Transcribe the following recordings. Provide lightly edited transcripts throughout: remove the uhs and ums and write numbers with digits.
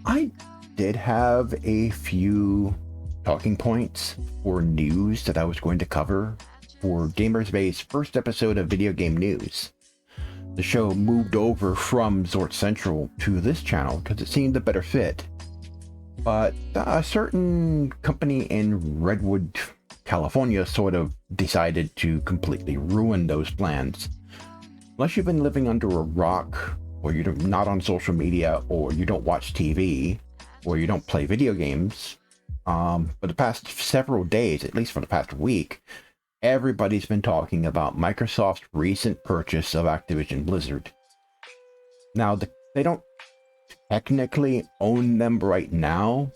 I did have a few talking points for news that I was going to cover for Gamers Bay's first episode of Video Game News. The show moved over from Zorch Central to this channel because it seemed a better fit. But a certain company in Redwood, California sort of decided to completely ruin those plans. Unless you've been living under a rock, or you're not on social media, or you don't watch TV, or you don't play video games, for the past several days, at least for the past week, everybody's been talking about Microsoft's recent purchase of Activision Blizzard. Now, they don't technically own them right now.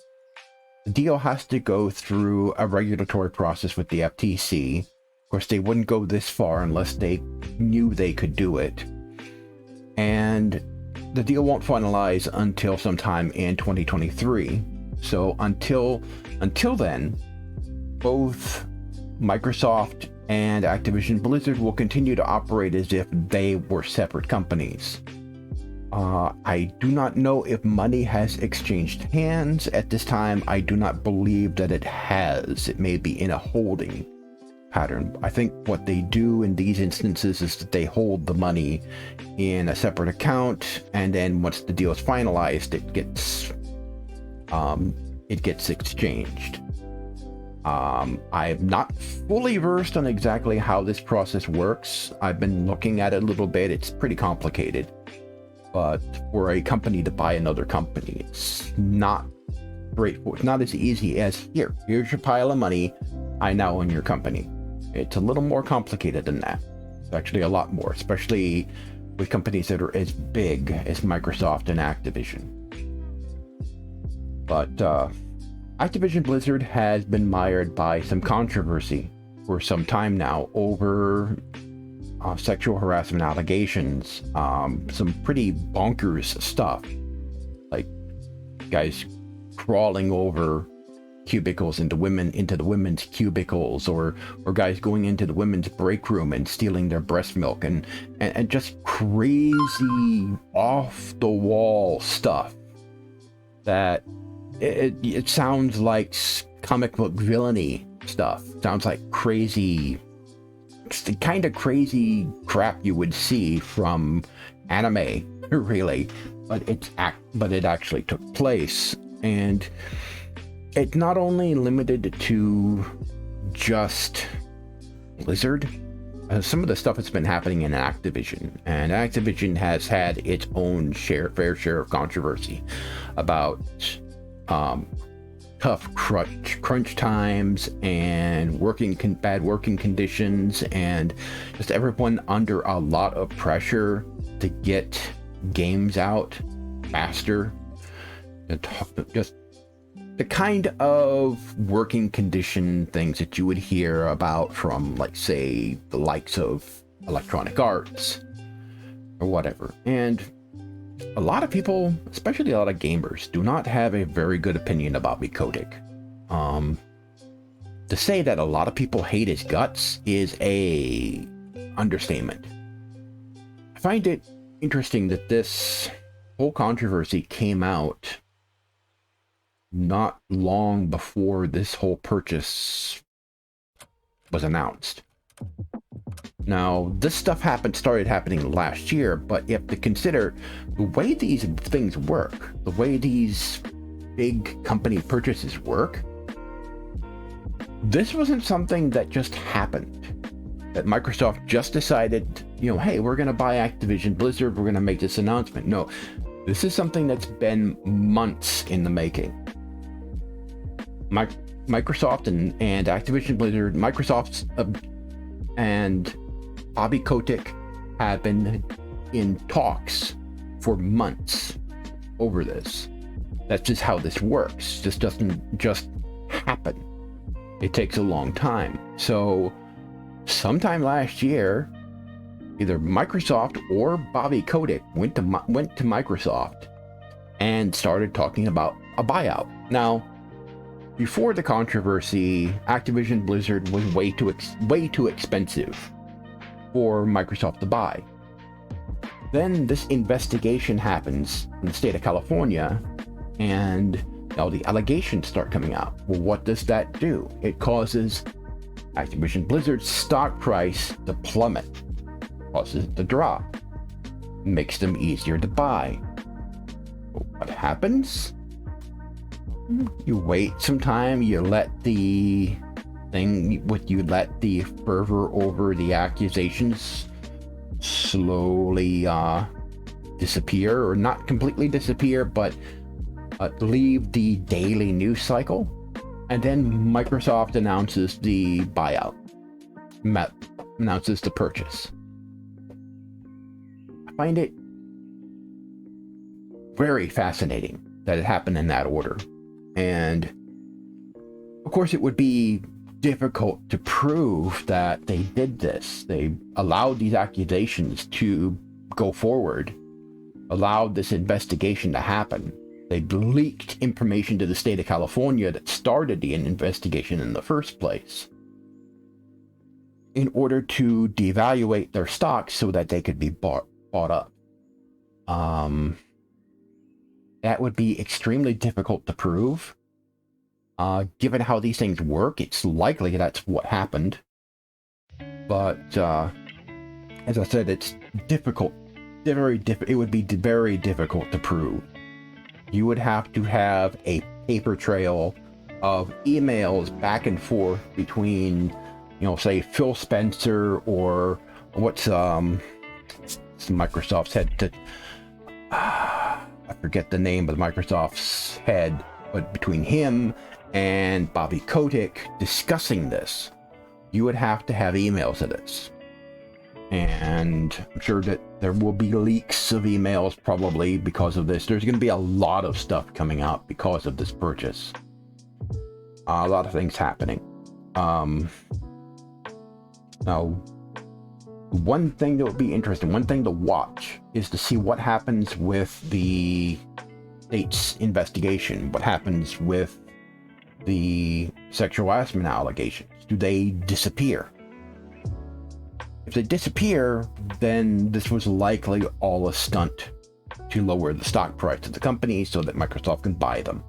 The deal has to go through a regulatory process with the FTC. Of course, they wouldn't go this far unless they knew they could do it. And the deal won't finalize until sometime in 2023. So until then, both Microsoft and Activision Blizzard will continue to operate as if they were separate companies. I do not know if money has exchanged hands. At this time, I do not believe that it has. It may be in a holding pattern. I think what they do in these instances is that they hold the money in a separate account, and then once the deal is finalized, it gets exchanged. I'm not fully versed on exactly how this process works. I've been looking at it a little bit. It's pretty complicated. But for a company to buy another company, it's not straightforward. It's not as easy as, here's your pile of money, I now own your company. It's a little more complicated than that. It's actually a lot more, especially with companies that are as big as Microsoft and Activision. But Activision Blizzard has been mired by some controversy for some time now over sexual harassment allegations, some pretty bonkers stuff, like guys crawling over cubicles into the women's cubicles, or guys going into the women's break room and stealing their breast milk, and just crazy off the wall stuff that it sounds like comic book villainy stuff. Sounds like crazy. It's the kind of crazy crap you would see from anime, really, but it actually took place. And it's not only limited to just Blizzard. Some of the stuff that's been happening in Activision, and Activision has had its own fair share of controversy about tough crunch times and bad working conditions, and just everyone under a lot of pressure to get games out faster. Just the kind of working condition things that you would hear about from, like, say, the likes of Electronic Arts or whatever. And a lot of people, especially a lot of gamers, do not have a very good opinion about Kotick. To say that a lot of people hate his guts is a understatement. I find it interesting that this whole controversy came out not long before this whole purchase was announced. Now, this stuff started happening last year, but you have to consider the way these things work, the way these big company purchases work. This wasn't something that just happened, that Microsoft just decided, hey, we're going to buy Activision Blizzard, we're going to make this announcement. No, this is something that's been months in the making. Microsoft and Activision Blizzard, Microsoft's and Bobby Kotick have been in talks for months over this. That's just how this works. This doesn't just happen. It takes a long time. So sometime last year, either Microsoft or Bobby Kotick went to Microsoft and started talking about a buyout. Now, before the controversy, Activision Blizzard was way too expensive for Microsoft to buy. Then this investigation happens in the state of California, and now the allegations start coming out. Well, what does that do? It causes Activision Blizzard's stock price to plummet, causes it to drop, makes them easier to buy. Well, what happens? You wait some time, you let the fervor over the accusations slowly disappear, or not completely disappear, but leave the daily news cycle, and then Microsoft announces the buyout, announces the purchase. I find it very fascinating that it happened in that order. And of course, it would be difficult to prove that they did this. They allowed these accusations to go forward, allowed this investigation to happen. They leaked information to the state of California that started the investigation in the first place, in order to devaluate their stocks so that they could be bought up. That would be extremely difficult to prove. Given how these things work, it's likely that's what happened. But as I said, it's difficult. It would be very difficult to prove. You would have to have a paper trail of emails back and forth between, say Phil Spencer, or what's Microsoft's head. I forget the name of Microsoft's head, but between him and Bobby Kotick discussing this. You would have to have emails of this. And I'm sure that there will be leaks of emails probably because of this. There's going to be a lot of stuff coming out because of this purchase. A lot of things happening. Now, one thing that would be interesting, one thing to watch, is to see what happens with the state's investigation. What happens with the sexual harassment allegations? Do they disappear? If they disappear, then this was likely all a stunt to lower the stock price of the company so that Microsoft can buy them.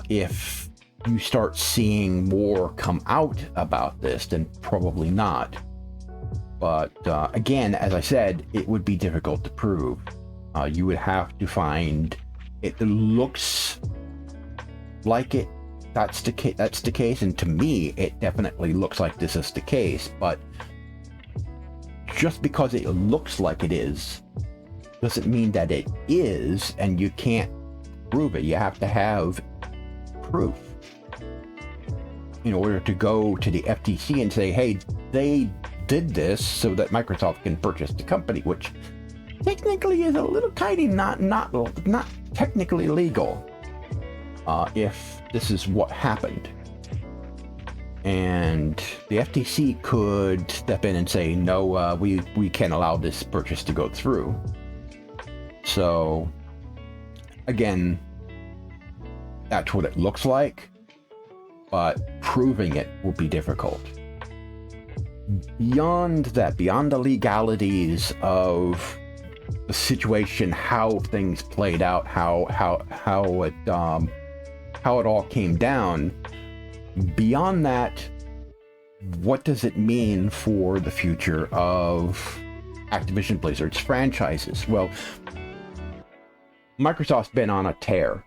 If you start seeing more come out about this, then probably not. But again, as I said, it would be difficult to prove. You would have to find, it looks like that's the case, and to me it definitely looks like this is the case. But just because it looks like it is doesn't mean that it is, and you can't prove it. You have to have proof in order to go to the FTC and say, hey, they did this so that Microsoft can purchase the company, which technically is a little tiny not technically legal if this is what happened. And the FTC could step in and say, no, we can't allow this purchase to go through. So again, that's what it looks like, but proving it will be difficult. Beyond that, beyond the legalities of the situation, how things played out, how it all came down, beyond that, what does it mean for the future of Activision Blizzard's franchises? Well, Microsoft's been on a tear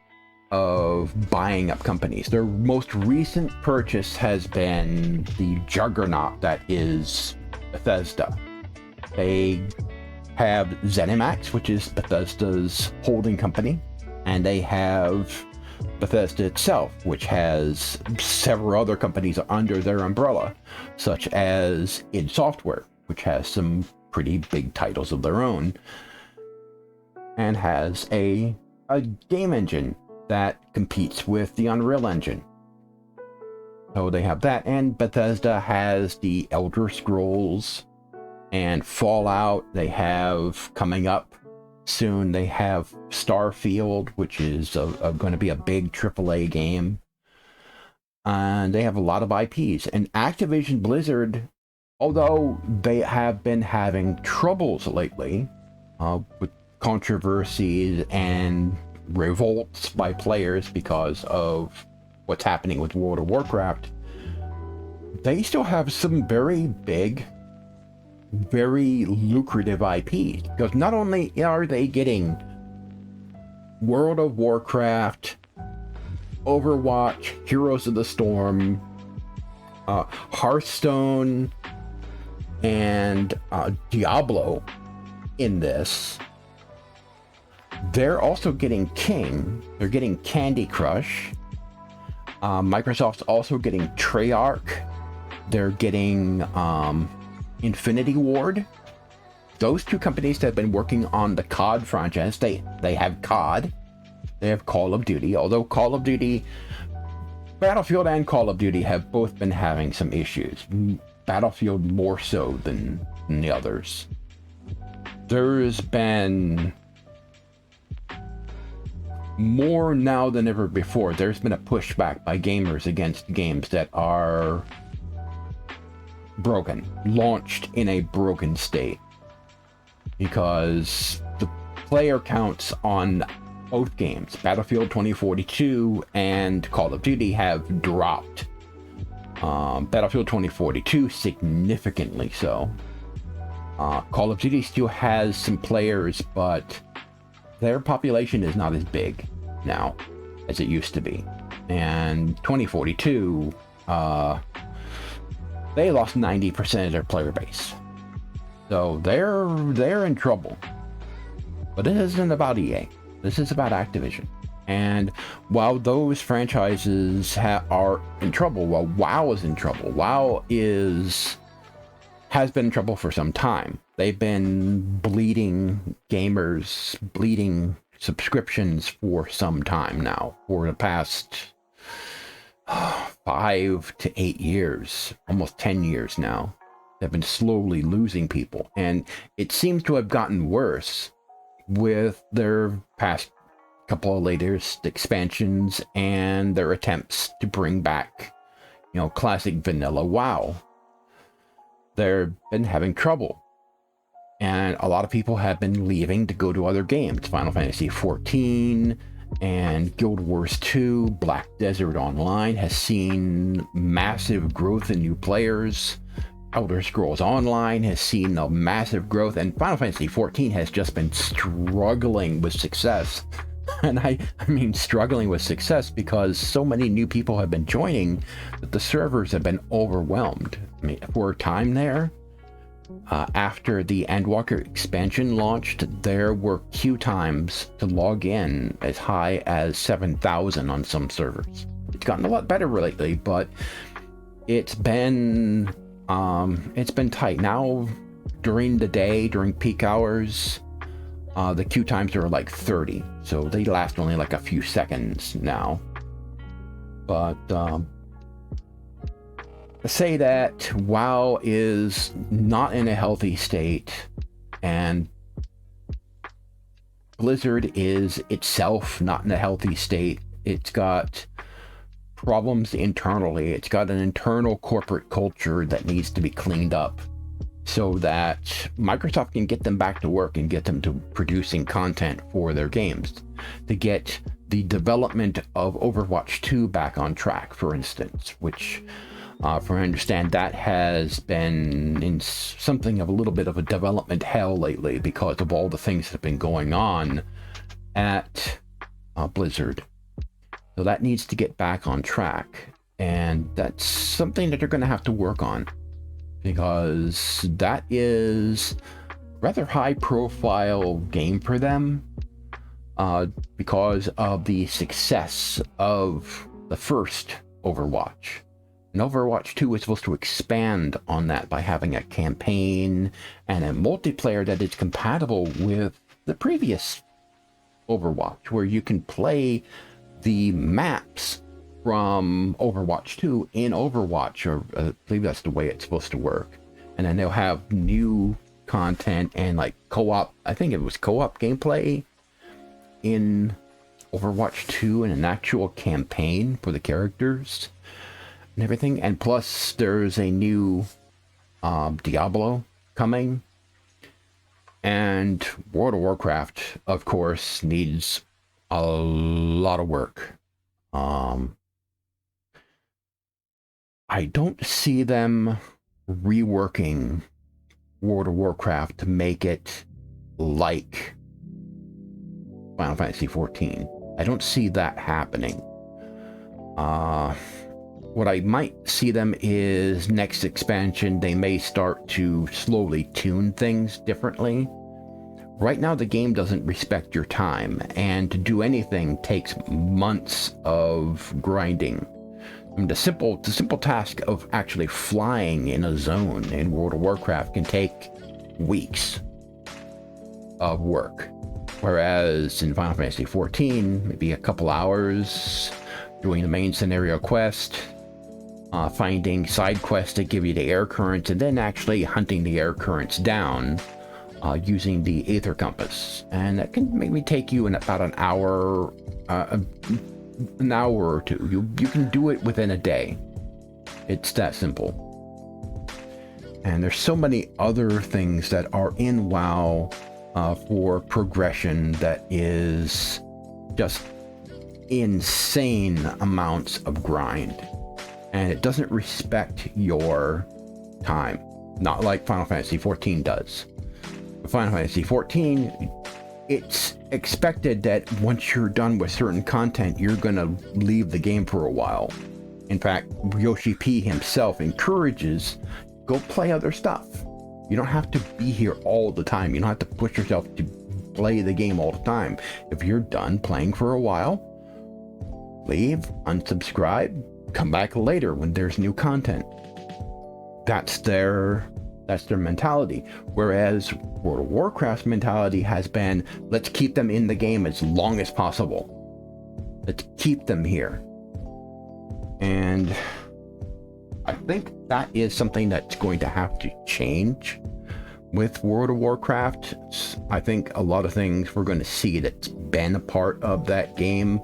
of buying up companies. Their most recent purchase has been the juggernaut that is Bethesda. They have ZeniMax, which is Bethesda's holding company, and they have Bethesda itself, which has several other companies under their umbrella, such as id Software, which has some pretty big titles of their own, and has a game engine that competes with the Unreal Engine. So they have that, and Bethesda has the Elder Scrolls and Fallout. They have coming up soon, they have Starfield, which is going to be a big AAA game. And they have a lot of IPs. And Activision Blizzard, although they have been having troubles lately with controversies and revolts by players because of what's happening with World of Warcraft, they still have some very big, very lucrative IPs. Because not only are they getting World of Warcraft, Overwatch, Heroes of the Storm, Hearthstone, and Diablo in this, they're also getting King. They're getting Candy Crush. Microsoft's also getting Treyarch. They're getting Infinity Ward. Those two companies that have been working on the COD franchise, they have COD. They have Call of Duty, although Call of Duty, Battlefield and Call of Duty have both been having some issues. Battlefield more so than the others. There's been more now than ever before. There's been a pushback by gamers against games that are broken, launched in a broken state, because the player counts on both games, Battlefield 2042 and Call of Duty, have dropped. Battlefield 2042 significantly so. Call of Duty still has some players, but their population is not as big now as it used to be. And 2042, they lost 90% of their player base. So they're in trouble. But this isn't about EA. This is about Activision. And while those franchises are in trouble, while WoW is in trouble, WoW has been in trouble for some time. They've been bleeding gamers, bleeding subscriptions for some time now, for the past 5 to 8 years, almost 10 years now. They've been slowly losing people, and it seems to have gotten worse with their past couple of latest expansions and their attempts to bring back, classic vanilla WoW. They've been having trouble, and a lot of people have been leaving to go to other games. Final Fantasy XIV and Guild Wars 2, Black Desert Online has seen massive growth in new players. Elder Scrolls Online has seen a massive growth, and Final Fantasy XIV has just been struggling with success. And I mean struggling with success because so many new people have been joining that the servers have been overwhelmed. I mean, for a time there, after the Endwalker expansion launched, there were queue times to log in as high as 7,000 on some servers. It's gotten a lot better lately, but it's been tight. Now, during the day, during peak hours, the queue times are like 30, so they last only like a few seconds now. But say that WoW is not in a healthy state, and Blizzard is itself not in a healthy state. It's got problems internally. It's got an internal corporate culture that needs to be cleaned up so that Microsoft can get them back to work and get them to producing content for their games, to get the development of Overwatch 2 back on track, for instance, which, from what I understand, that has been in something of a little bit of a development hell lately because of all the things that have been going on at Blizzard. So that needs to get back on track, and that's something that they're going to have to work on, because that is a rather high profile game for them, because of the success of the first Overwatch. And Overwatch 2 is supposed to expand on that by having a campaign and a multiplayer that is compatible with the previous Overwatch, where you can play the maps from Overwatch 2 in Overwatch, or I believe that's the way it's supposed to work. And then they'll have new content and like co-op, I think it was co-op gameplay in Overwatch 2, and an actual campaign for the characters and everything. And plus there's a new Diablo coming, and World of Warcraft, of course, needs a lot of work. I don't see them reworking World of Warcraft to make it like Final Fantasy XIV. I don't see that happening. What I might see them is next expansion, they may start to slowly tune things differently. Right now, the game doesn't respect your time, and to do anything takes months of grinding. I mean, the simple task of actually flying in a zone in World of Warcraft can take weeks of work. Whereas in Final Fantasy XIV, maybe a couple hours doing the main scenario quest, finding side quests that give you the air currents, and then actually hunting the air currents down using the Aether Compass. And that can maybe take you in about an hour or two. You can do it within a day. It's that simple. And there's so many other things that are in WoW for progression that is just insane amounts of grind. And it doesn't respect your time. Not like Final Fantasy XIV does. Final Fantasy XIV, it's expected that once you're done with certain content, you're gonna leave the game for a while. In fact, Yoshi P himself encourages, go play other stuff. You don't have to be here all the time. You don't have to push yourself to play the game all the time. If you're done playing for a while, leave, unsubscribe, come back later when there's new content. That's their mentality. Whereas World of Warcraft's mentality has been, let's keep them in the game as long as possible. Let's keep them here. And I think that is something that's going to have to change with World of Warcraft. I think a lot of things we're going to see that's been a part of that game,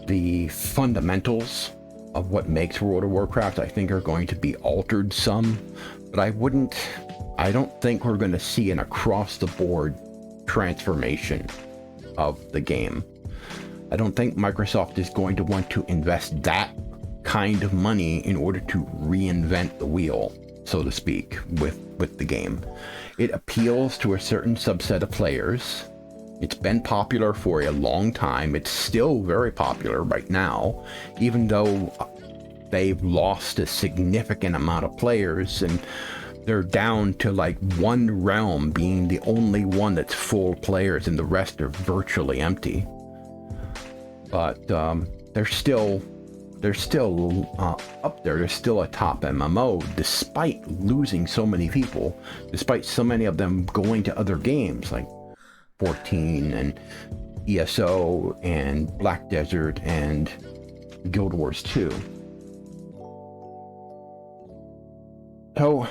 the fundamentals of what makes World of Warcraft, I think are going to be altered some. But I don't think we're going to see an across-the-board transformation of the game. I don't think Microsoft is going to want to invest that kind of money in order to reinvent the wheel, so to speak, with the game. It appeals to a certain subset of players. It's been popular for a long time. It's still very popular right now, even though they've lost a significant amount of players, and they're down to like one realm being the only one that's full of players, and the rest are virtually empty. But they're still up there. They're still a top MMO, despite losing so many people, despite so many of them going to other games like 14 and ESO and Black Desert and Guild Wars 2. So,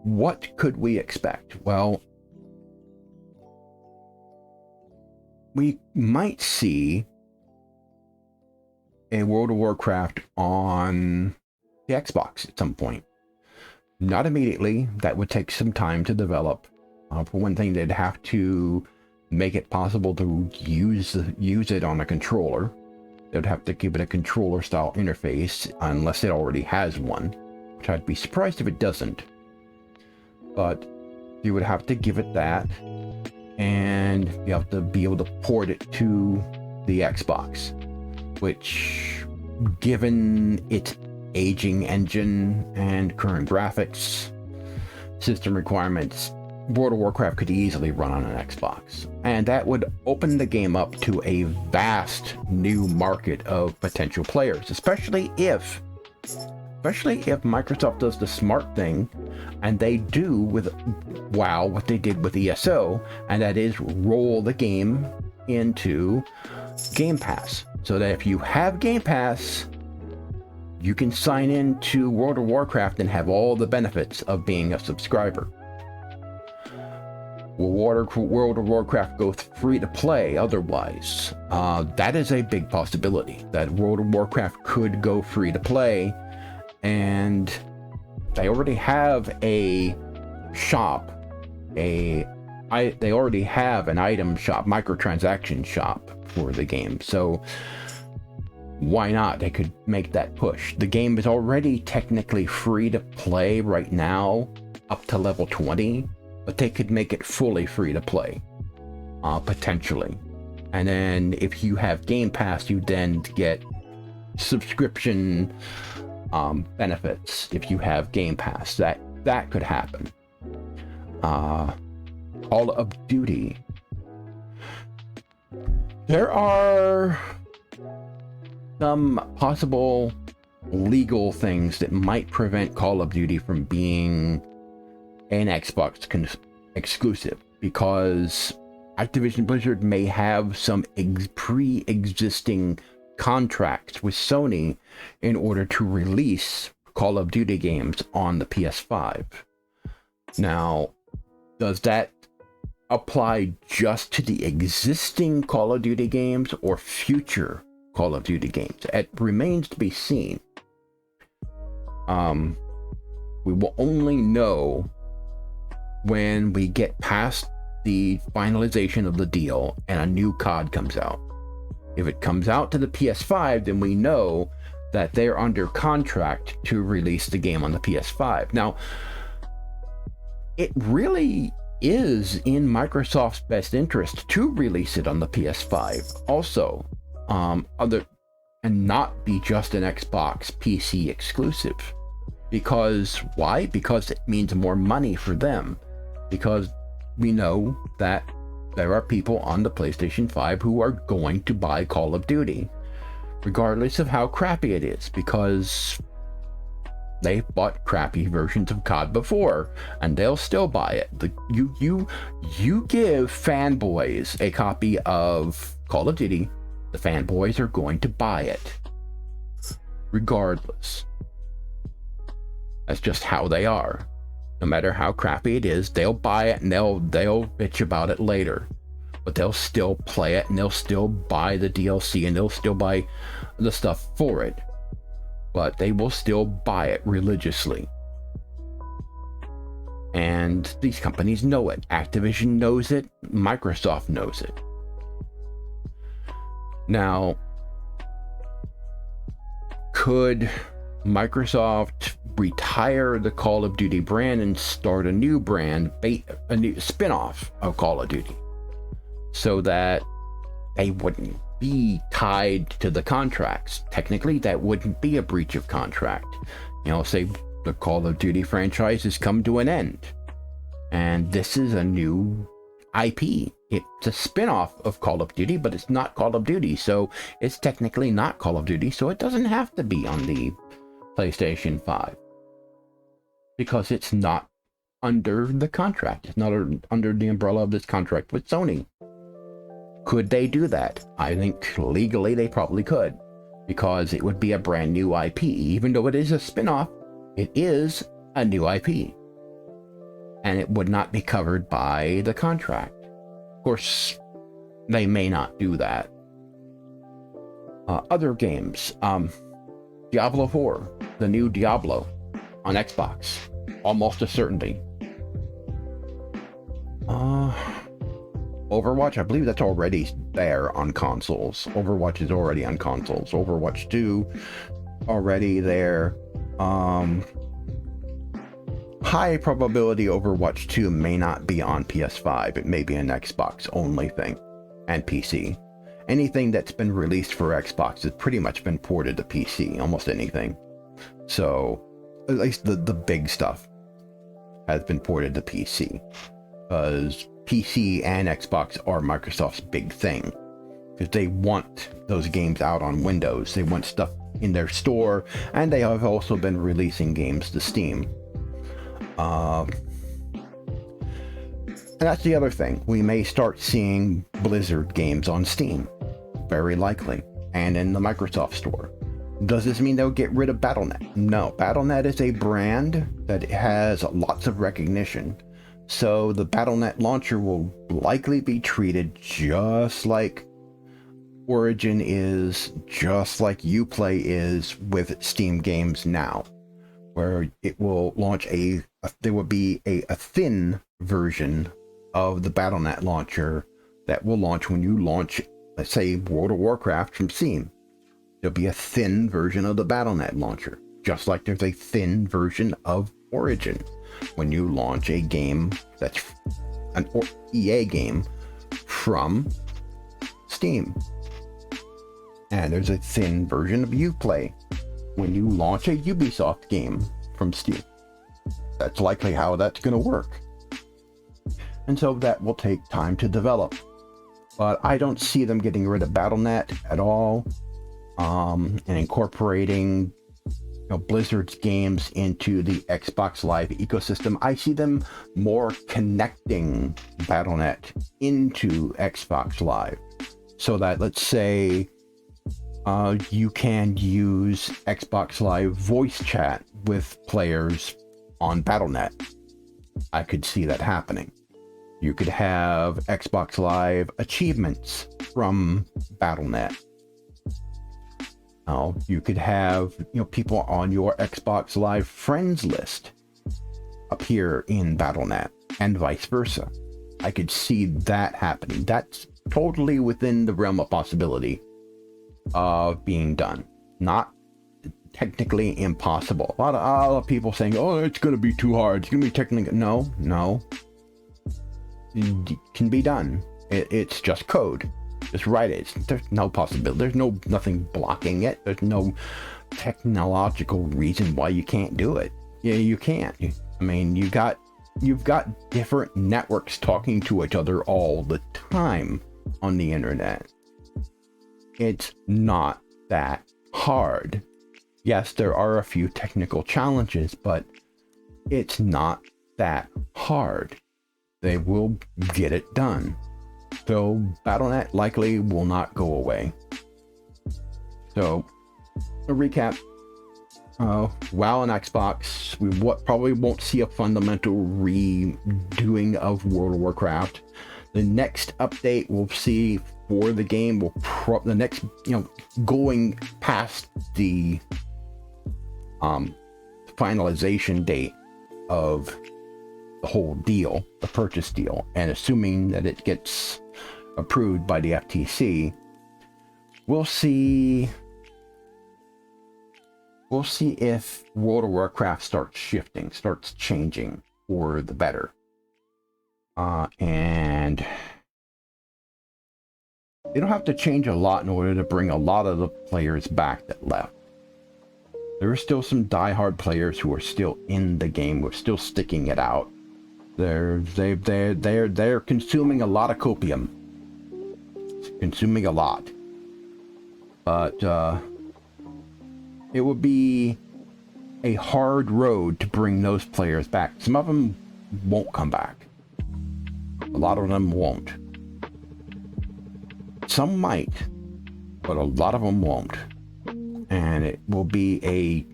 what could we expect? Well, we might see a World of Warcraft on the Xbox at some point. Not immediately. That would take some time to develop. For one thing, they'd have to make it possible to use it on a controller. They'd have to give it a controller-style interface, unless it already has one, which I'd be surprised if it doesn't. But you would have to give it that, and you have to be able to port it to the Xbox, which, given its aging engine and current graphics system requirements, World of Warcraft could easily run on an Xbox. And that would open the game up to a vast new market of potential players, especially if Microsoft does the smart thing, and they do with WoW what they did with ESO, and that is roll the game into Game Pass. So that if you have Game Pass, you can sign in to World of Warcraft and have all the benefits of being a subscriber. Will World of Warcraft go free to play otherwise? That is a big possibility, that World of Warcraft could go free to play, and they already have a shop, a they already have an item shop, microtransaction shop for the game. So why not? They could make that push. The game is already technically free to play right now, up to level 20, but they could make it fully free to play, potentially. And then if you have Game Pass, you then get subscription benefits if you have Game Pass. That could happen. Call of Duty. There are some possible legal things that might prevent Call of Duty from being an Xbox exclusive, because Activision Blizzard may have some pre-existing contracts with Sony in order to release Call of Duty games on the PS5. Now, does that apply just to the existing Call of Duty games or future Call of Duty games? It remains to be seen. We will only know when we get past the finalization of the deal and a new COD comes out. If it comes out to the PS5, then we know that they're under contract to release the game on the PS5. Now, it really is in Microsoft's best interest to release it on the PS5 also, and not be just an Xbox PC exclusive. Because why? Because it means more money for them. Because we know that there are people on the PlayStation 5 who are going to buy Call of Duty, regardless of how crappy it is, because they've bought crappy versions of COD before, and they'll still buy it. You give fanboys a copy of Call of Duty, the fanboys are going to buy it, regardless. That's just how they are. No matter how crappy it is, they'll buy it and they'll bitch about it later. But they'll still play it and they'll still buy the DLC and they'll still buy the stuff for it. But they will still buy it religiously. And these companies know it. Activision knows it. Microsoft knows it. Now, could Microsoft retire the Call of Duty brand and start a new brand, a new spin-off of Call of Duty, so that they wouldn't be tied to the contracts? Technically, that wouldn't be a breach of contract. You know, say the Call of Duty franchise has come to an end, and this is a new IP. It's a spin-off of Call of Duty, but it's not Call of Duty, so it's technically not Call of Duty, so it doesn't have to be on the PlayStation 5, because it's not under the contract. It's not under the umbrella of this contract with Sony. Could they do that? I think legally they probably could, because it would be a brand new IP. Even though it is a spin-off, it is a new IP, and it would not be covered by the contract. Of course, they may not do that. Other games, Diablo 4, the new Diablo on Xbox, almost a certainty. Overwatch, I believe that's already there on consoles. Overwatch is already on consoles. Overwatch 2, already there. High probability Overwatch 2 may not be on PS5. It may be an Xbox only thing, and PC. Anything that's been released for Xbox has pretty much been ported to PC, almost anything. So, at least the big stuff has been ported to PC. Because PC and Xbox are Microsoft's big thing. Because they want those games out on Windows. They want stuff in their store, and they have also been releasing games to Steam. And that's the other thing. We may start seeing Blizzard games on Steam. Very likely. And in the Microsoft store. Does this mean they'll get rid of Battle.net? No. Battle.net is a brand that has lots of recognition. So the Battle.net launcher will likely be treated just like Origin is, just like Uplay is with Steam games now. Where it will launch there will be a thin version of the Battle.net launcher that will launch when you launch, let's say, World of Warcraft from Steam. There'll be a thin version of the Battle.net launcher, just like there's a thin version of Origin when you launch a game that's an EA game from Steam. And there's a thin version of Uplay when you launch a Ubisoft game from Steam. That's likely how that's going to work. And so that will take time to develop. But I don't see them getting rid of Battle.net at all, and incorporating Blizzard's games into the Xbox Live ecosystem. I see them more connecting Battle.net into Xbox Live, so that, let's say, you can use Xbox Live voice chat with players on Battle.net. I could see that happening. You could have Xbox Live achievements from Battle.net. You could have people on your Xbox Live friends list appear in Battle.net, and vice versa. I could see that happening. That's totally within the realm of possibility of being done. Not technically impossible. A lot of people saying, "Oh, it's going to be too hard. It's going to be technically..." No. It can be done. It's just code. Just write it. There's no possibility. There's nothing blocking it. There's no technological reason why you can't do it. Yeah, you can't. I mean, you've got different networks talking to each other all the time on the internet. It's not that hard. Yes, there are a few technical challenges, but it's not that hard. They will get it done. So Battle.net likely will not go away. So, a recap. WoW and Xbox, we probably won't see a fundamental redoing of World of Warcraft. The next update we'll see for the game will the next, going past the finalization date of the whole deal, the purchase deal, and assuming that it gets approved by the FTC, we'll see if World of Warcraft starts changing for the better. And they don't have to change a lot in order to bring a lot of the players back that left. There are still some diehard players who are still in the game, who are still sticking it out. They're consuming a lot of copium. Consuming a lot. But it would be a hard road to bring those players back. Some of them won't come back. A lot of them won't. Some might, but a lot of them won't. And it will be a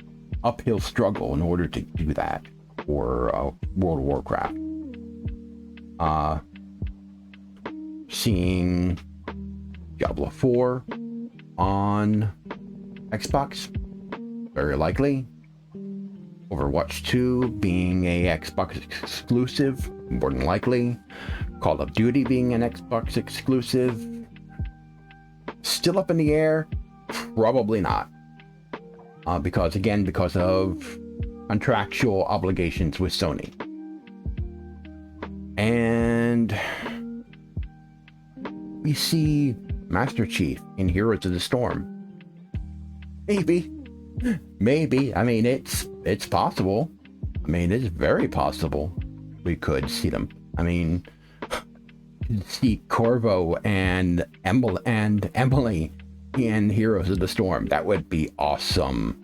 uphill struggle in order to do that for World of Warcraft. Seeing Diablo 4 on Xbox, very likely. Overwatch 2 being a Xbox exclusive, more than likely. Call of Duty being an Xbox exclusive, still up in the air. Probably not, because of contractual obligations with Sony. And we see Master Chief in Heroes of the Storm. Maybe. I mean, it's possible. I mean, it's very possible we could see them. I mean, see Corvo and Emily in Heroes of the Storm. That would be awesome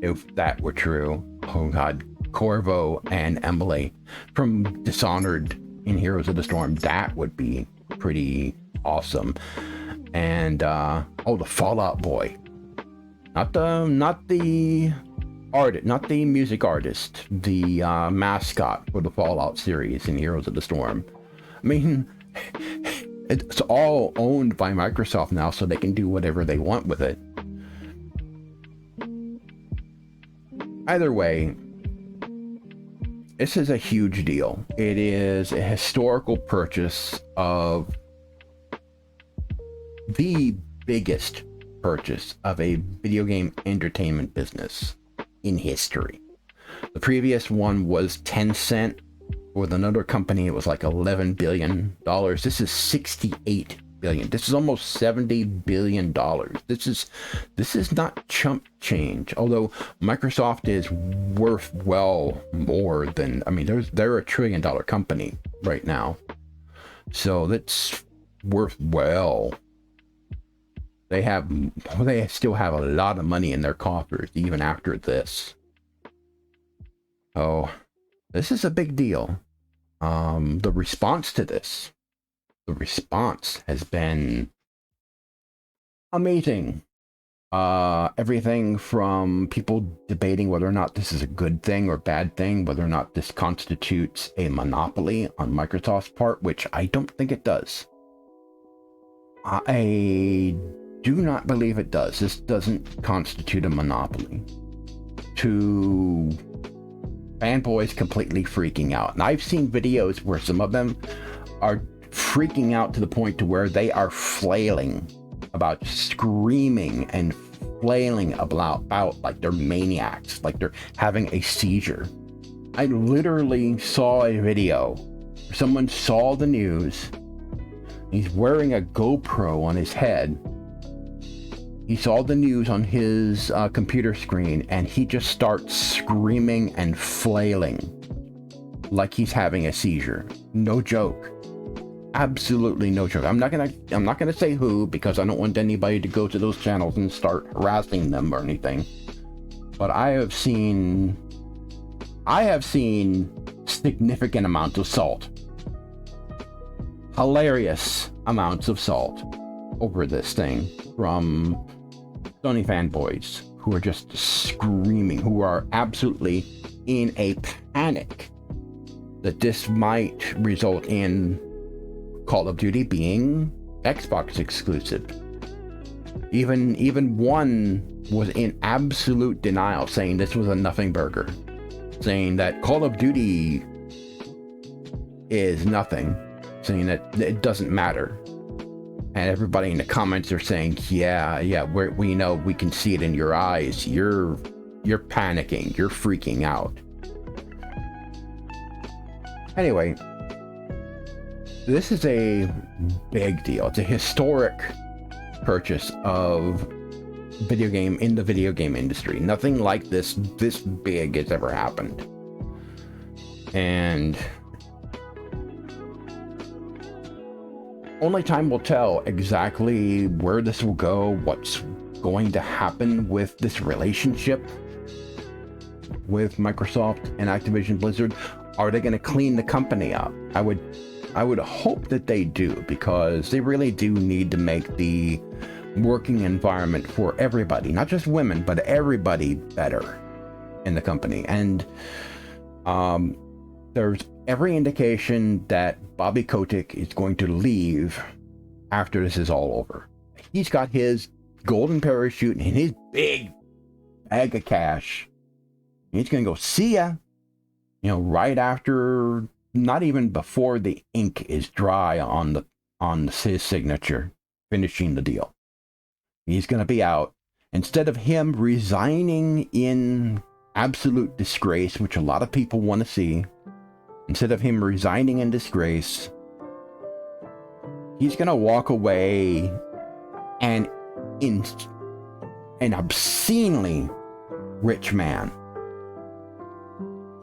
if that were true. Oh God, Corvo and Emily from Dishonored in Heroes of the Storm. That would be pretty awesome. And the Fallout Boy, not the artist, not the music artist, the mascot for the Fallout series in Heroes of the Storm. I mean, it's all owned by Microsoft now, so they can do whatever they want with it. Either way, this is a huge deal. It is a historical purchase of the biggest purchase of a video game entertainment business in history. The previous one was Tencent. With another company, it was like $11 billion. This is $68 billion. This is almost $70 billion. This is not chump change. Although Microsoft is worth well more than, I mean, they're a $1 trillion company right now. So that's worth well. They still have a lot of money in their coffers even after this. Oh, this is a big deal. The response to this, has been amazing. Everything from people debating whether or not this is a good thing or bad thing, whether or not this constitutes a monopoly on Microsoft's part, which I don't think it does. I do not believe it does. This doesn't constitute a monopoly. To fanboys completely freaking out. And I've seen videos where some of them are freaking out to the point to where they are flailing about, screaming and flailing about like they're maniacs, like they're having a seizure. I literally saw a video where someone saw the news. He's wearing a GoPro on his head. He saw the news on his computer screen, and he just starts screaming and flailing like he's having a seizure. No joke. Absolutely no joke. I'm not gonna say who, because I don't want anybody to go to those channels and start harassing them or anything. But I have seen significant amounts of salt. Hilarious amounts of salt over this thing from Sony fanboys who are just screaming, who are absolutely in a panic that this might result in Call of Duty being Xbox exclusive. Even one was in absolute denial, saying this was a nothing burger, saying that Call of Duty is nothing, saying that it doesn't matter. And everybody in the comments are saying, yeah, we know, we can see it in your eyes. You're panicking. You're freaking out. Anyway, this is a big deal. It's a historic purchase of video game in the video game industry. Nothing like this big has ever happened. And only time will tell exactly where this will go, what's going to happen with this relationship with Microsoft and Activision Blizzard. Are they going to clean the company up? I would hope that they do, because they really do need to make the working environment for everybody, not just women, but everybody, better in the company. And there's every indication that Bobby Kotick is going to leave after this is all over. He's got his golden parachute and his big bag of cash. He's going to go, see ya, right after, not even before the ink is dry on his signature, finishing the deal. He's going to be out. Instead of him resigning in absolute disgrace, which a lot of people want to see, instead of him resigning in disgrace, he's going to walk away and in an obscenely rich man.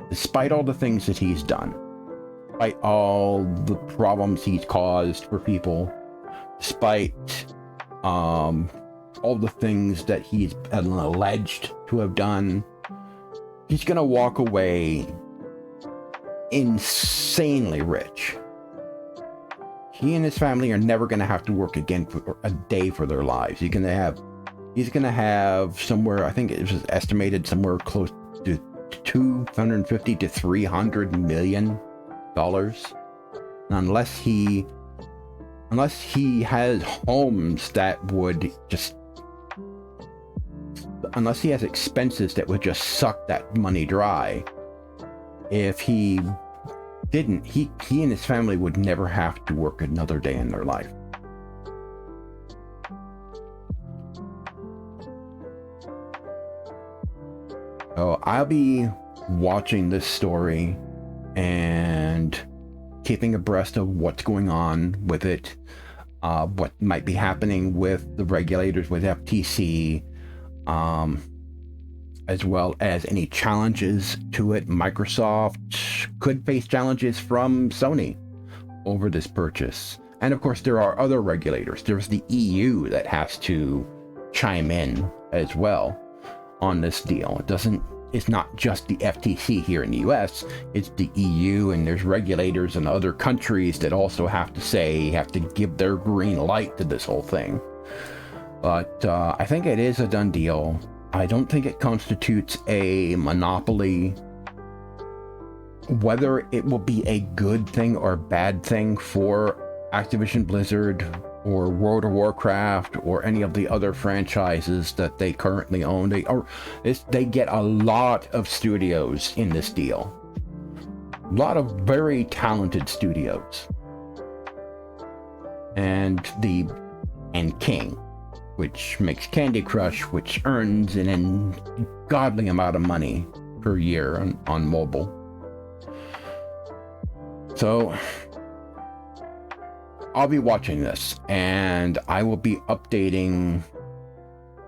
Despite all the things that he's done, despite all the problems he's caused for people, despite all the things that he's alleged to have done, he's going to walk away insanely rich. He and his family are never going to have to work again for a day for their lives. He's going to have somewhere, I think it was estimated somewhere close to $250 to $300 million. Unless he has homes that would just, unless he has expenses that would just suck that money dry, if he didn't, he and his family would never have to work another day in their life. So I'll be watching this story and keeping abreast of what's going on with it, what might be happening with the regulators, with FTC, as well as any challenges to it. Microsoft could face challenges from Sony over this purchase. And of course, there are other regulators. There's the EU that has to chime in as well on this deal. It's not just the FTC here in the US, it's the EU, and there's regulators in other countries that also have to give their green light to this whole thing. But I think it is a done deal. I don't think it constitutes a monopoly. Whether it will be a good thing or bad thing for Activision Blizzard or World of Warcraft or any of the other franchises that they currently own, they get a lot of studios in this deal. A lot of very talented studios. And King, which makes Candy Crush, which earns an ungodly amount of money per year on mobile. So I'll be watching this, and I will be updating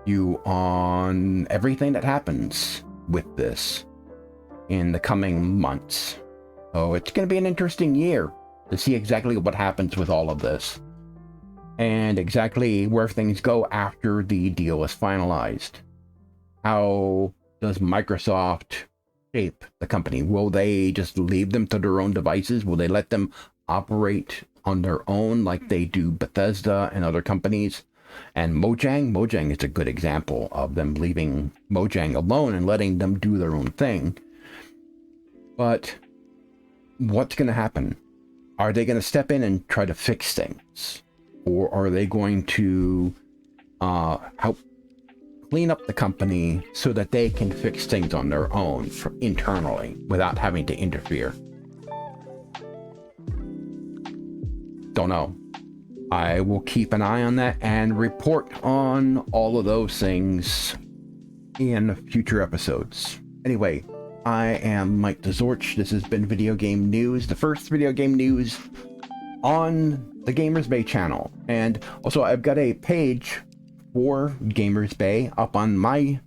you on everything that happens with this in the coming months. So it's going to be an interesting year to see exactly what happens with all of this and exactly where things go after the deal is finalized. How does Microsoft shape the company? Will they just leave them to their own devices? Will they let them operate on their own like they do Bethesda and other companies? And Mojang is a good example of them leaving Mojang alone and letting them do their own thing. But what's going to happen? Are they going to step in and try to fix things? Or are they going to help clean up the company so that they can fix things on their own internally without having to interfere? Don't know. I will keep an eye on that and report on all of those things in future episodes. Anyway, I am Mike TheZorch. This has been Video Game News, the first video game news on the Gamers Bay channel. And also, I've got a page for Gamers Bay up on my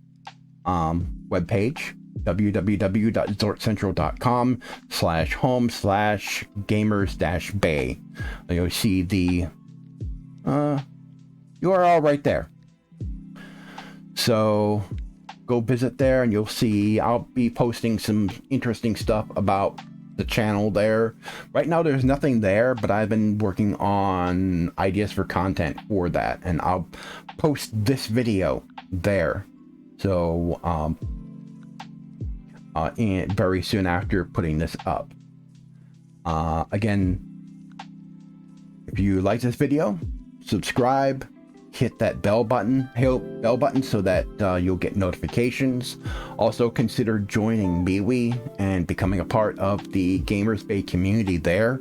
webpage, www.zorchcentral.com/home/gamers-bay. You'll see the URL right there. So go visit there and you'll see I'll be posting some interesting stuff about the channel there. Right now there's nothing there, but I've been working on ideas for content for that, and I'll post this video there. So very soon after putting this up. Again, if you like this video, subscribe, hit that bell button so that you'll get notifications. Also consider joining MeWe and becoming a part of the Gamers Bay community there.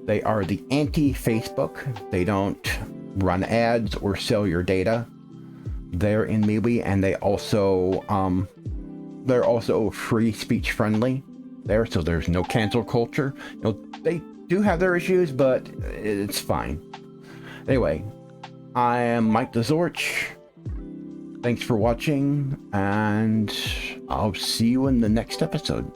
They are the anti-Facebook. They don't run ads or sell your data. They're in MeWe, and they're also free speech friendly there, so there's no cancel culture. They do have their issues, but it's fine. Anyway, I am Mike TheZorch. Thanks for watching, and I'll see you in the next episode.